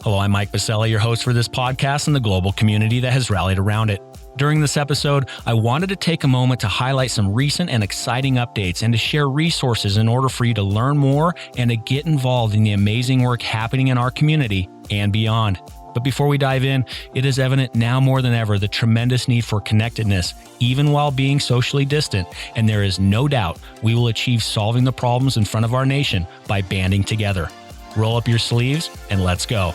Hello, I'm Mike Biselli, your host for this podcast and the global community that has rallied around it. During this episode, I wanted to take a moment to highlight some recent and exciting updates and to share resources in order for you to learn more and to get involved in the amazing work happening in our community and beyond. But before we dive in, it is evident now more than ever the tremendous need for connectedness, even while being socially distant, and there is no doubt we will achieve solving the problems in front of our nation by banding together. Roll up your sleeves and let's go.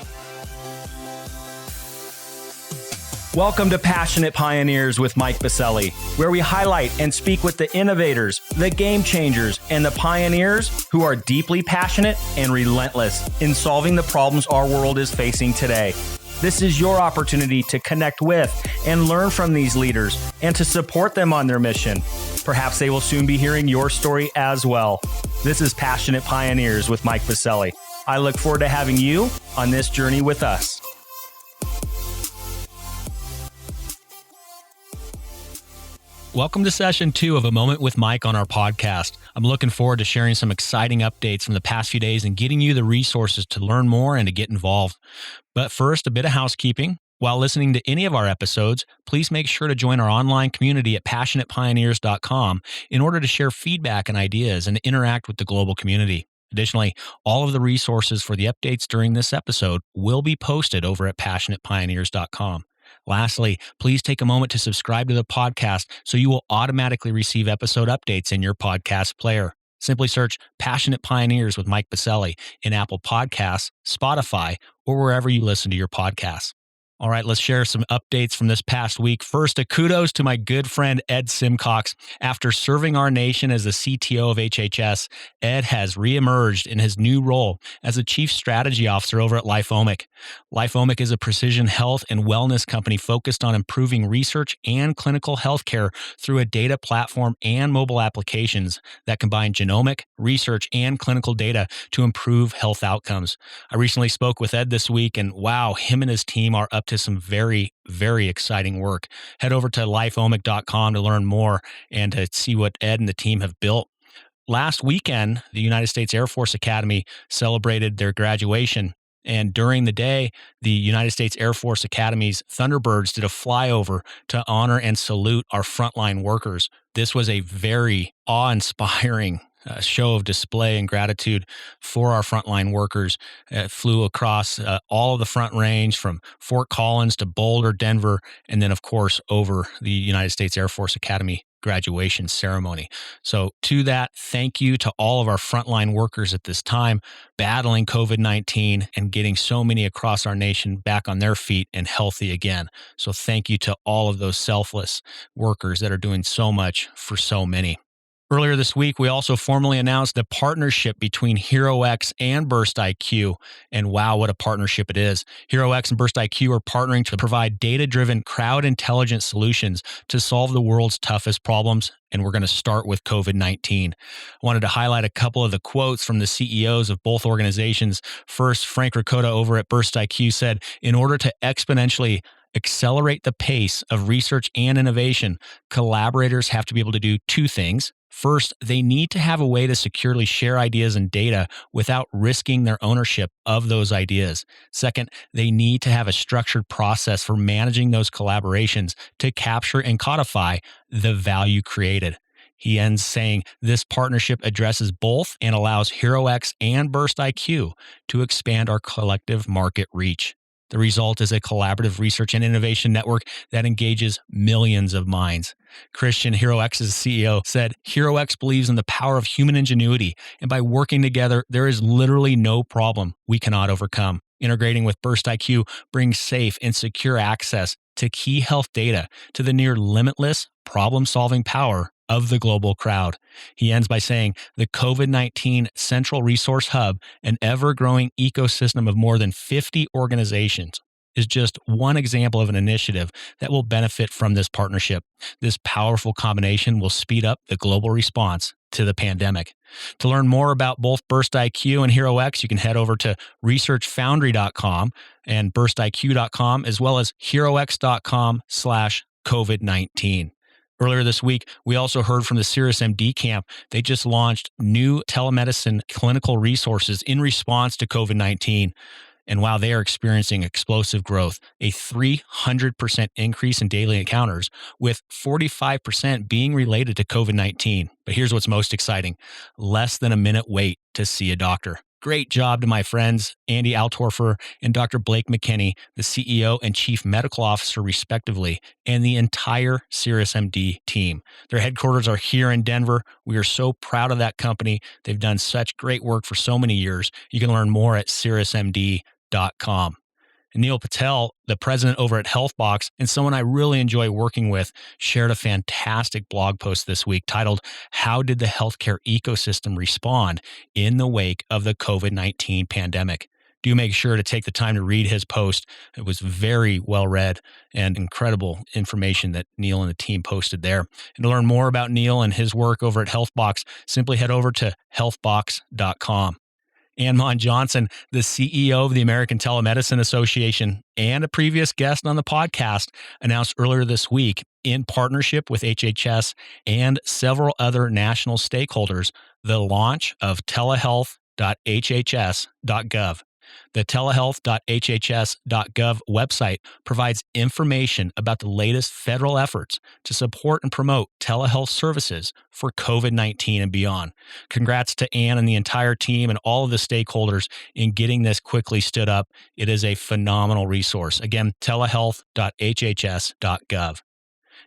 Welcome to Passionate Pioneers with Mike Biselli, where we highlight and speak with the innovators, the game changers, and the pioneers who are deeply passionate and relentless in solving the problems our world is facing today. This is your opportunity to connect with and learn from these leaders and to support them on their mission. Perhaps they will soon be hearing your story as well. This is Passionate Pioneers with Mike Biselli. I look forward to having you on this journey with us. Welcome to session 2 of A Moment with Mike on our podcast. I'm looking forward to sharing some exciting updates from the past few days and getting you the resources to learn more and to get involved. But first, a bit of housekeeping. While listening to any of our episodes, please make sure to join our online community at passionatepioneers.com in order to share feedback and ideas and interact with the global community. Additionally, all of the resources for the updates during this episode will be posted over at passionatepioneers.com. Lastly, please take a moment to subscribe to the podcast so you will automatically receive episode updates in your podcast player. Simply search Passionate Pioneers with Mike Biselli in Apple Podcasts, Spotify, or wherever you listen to your podcasts. All right, let's share some updates from this past week. First, a kudos to my good friend Ed Simcox. After serving our nation as the CTO of HHS, Ed has reemerged in his new role as a Chief Strategy Officer over at LifeOmic. LifeOmic is a precision health and wellness company focused on improving research and clinical healthcare through a data platform and mobile applications that combine genomic, research, and clinical data to improve health outcomes. I recently spoke with Ed this week, and wow, him and his team are up to some very, very exciting work. Head over to lifeomic.com to learn more and to see what Ed and the team have built. Last weekend, the United States Air Force Academy celebrated their graduation. And during the day, the United States Air Force Academy's Thunderbirds did a flyover to honor and salute our frontline workers. This was a very awe-inspiring show of display and gratitude for our frontline workers. It flew across all of the Front Range from Fort Collins to Boulder, Denver, and then, of course, over the United States Air Force Academy graduation ceremony. So to that, thank you to all of our frontline workers at this time, battling COVID-19 and getting so many across our nation back on their feet and healthy again. So thank you to all of those selfless workers that are doing so much for so many. Earlier this week, we also formally announced the partnership between HeroX and Burst IQ. And wow, what a partnership it is. HeroX and Burst IQ are partnering to provide data-driven crowd intelligence solutions to solve the world's toughest problems. And we're going to start with COVID-19. I wanted to highlight a couple of the quotes from the CEOs of both organizations. First, Frank Ricotta over at Burst IQ said, "In order to exponentially accelerate the pace of research and innovation, collaborators have to be able to do two things. First, they need to have a way to securely share ideas and data without risking their ownership of those ideas. Second, they need to have a structured process for managing those collaborations to capture and codify the value created." He ends saying, "This partnership addresses both and allows HeroX and Burst IQ to expand our collective market reach. The result is a collaborative research and innovation network that engages millions of minds." Christian, HeroX's CEO, said, "HeroX believes in the power of human ingenuity, and by working together, there is literally no problem we cannot overcome. Integrating with Burst IQ brings safe and secure access to key health data to the near limitless problem-solving power of the global crowd." He ends by saying, "The COVID-19 Central Resource Hub, an ever-growing ecosystem of more than 50 organizations, is just one example of an initiative that will benefit from this partnership. This powerful combination will speed up the global response to the pandemic." To learn more about both Burst IQ and HeroX, you can head over to researchfoundry.com and burstiq.com, as well as herox.com/COVID-19. Earlier this week, we also heard from the SiriusMD camp. They just launched new telemedicine clinical resources in response to COVID-19. And while they are experiencing explosive growth, a 300% increase in daily encounters, with 45% being related to COVID-19. But here's what's most exciting: less than a minute wait to see a doctor. Great job to my friends, Andy Altorfer and Dr. Blake McKinney, the CEO and Chief Medical Officer, respectively, and the entire SiriusMD team. Their headquarters are here in Denver. We are so proud of that company. They've done such great work for so many years. You can learn more at SiriusMD.com. And Neil Patel, the president over at HealthBox, and someone I really enjoy working with, shared a fantastic blog post this week titled, "How Did the Healthcare Ecosystem Respond in the Wake of the COVID-19 Pandemic?" Do make sure to take the time to read his post. It was very well read and incredible information that Neil and the team posted there. And to learn more about Neil and his work over at HealthBox, simply head over to healthbox.com. Ann Mon Johnson, the CEO of the American Telemedicine Association and a previous guest on the podcast, announced earlier this week, in partnership with HHS and several other national stakeholders, the launch of telehealth.hhs.gov. The telehealth.hhs.gov website provides information about the latest federal efforts to support and promote telehealth services for COVID-19 and beyond. Congrats to Ann and the entire team and all of the stakeholders in getting this quickly stood up. It is a phenomenal resource. Again, telehealth.hhs.gov.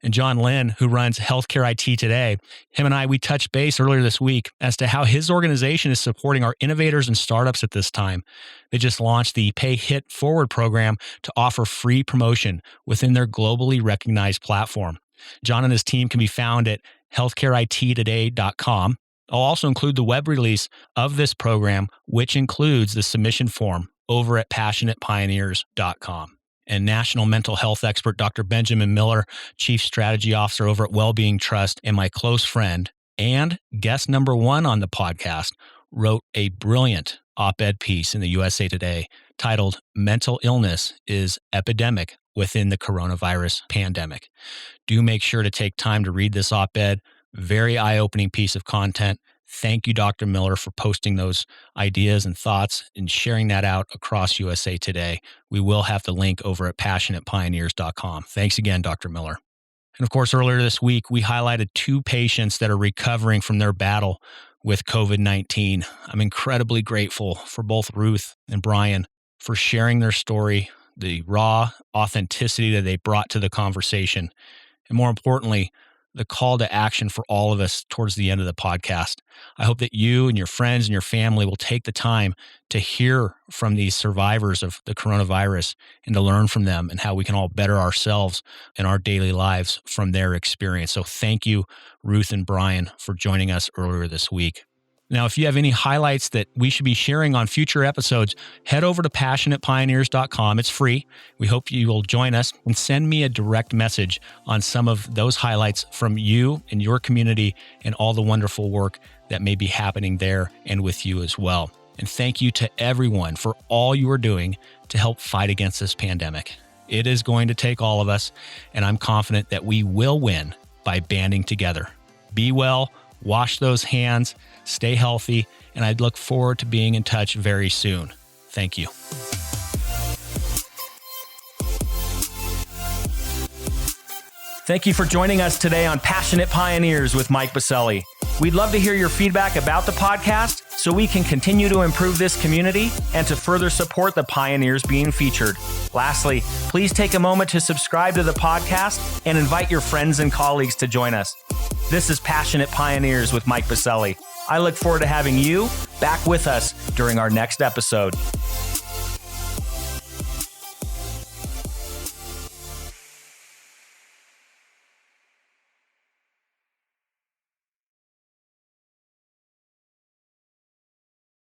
And John Lynn, who runs Healthcare IT Today, him and we touched base earlier this week as to how his organization is supporting our innovators and startups at this time. They just launched the Pay Hit Forward program to offer free promotion within their globally recognized platform. John and his team can be found at healthcareittoday.com. I'll also include the web release of this program, which includes the submission form over at passionatepioneers.com. And national mental health expert Dr. Benjamin Miller, Chief Strategy Officer over at Wellbeing Trust, and my close friend and guest number one on the podcast, wrote a brilliant op-ed piece in the USA Today titled, "Mental Illness is Epidemic Within the Coronavirus Pandemic." Do make sure to take time to read this op-ed. Very eye-opening piece of content. Thank you, Dr. Miller, for posting those ideas and thoughts and sharing that out across USA Today. We will have the link over at passionatepioneers.com. Thanks again, Dr. Miller. And of course, earlier this week, we highlighted 2 patients that are recovering from their battle with COVID-19. I'm incredibly grateful for both Ruth and Brian for sharing their story, the raw authenticity that they brought to the conversation, and more importantly, the call to action for all of us towards the end of the podcast. I hope that you and your friends and your family will take the time to hear from these survivors of the coronavirus and to learn from them and how we can all better ourselves in our daily lives from their experience. So thank you, Ruth and Brian, for joining us earlier this week. Now, if you have any highlights that we should be sharing on future episodes, head over to passionatepioneers.com. It's free. We hope you will join us and send me a direct message on some of those highlights from you and your community and all the wonderful work that may be happening there and with you as well. And thank you to everyone for all you are doing to help fight against this pandemic. It is going to take all of us, and I'm confident that we will win by banding together. Be well, wash those hands, stay healthy, and I'd look forward to being in touch very soon. Thank you. Thank you for joining us today on Passionate Pioneers with Mike Biselli. We'd love to hear your feedback about the podcast so we can continue to improve this community and to further support the pioneers being featured. Lastly, please take a moment to subscribe to the podcast and invite your friends and colleagues to join us. This is Passionate Pioneers with Mike Biselli. I look forward to having you back with us during our next episode.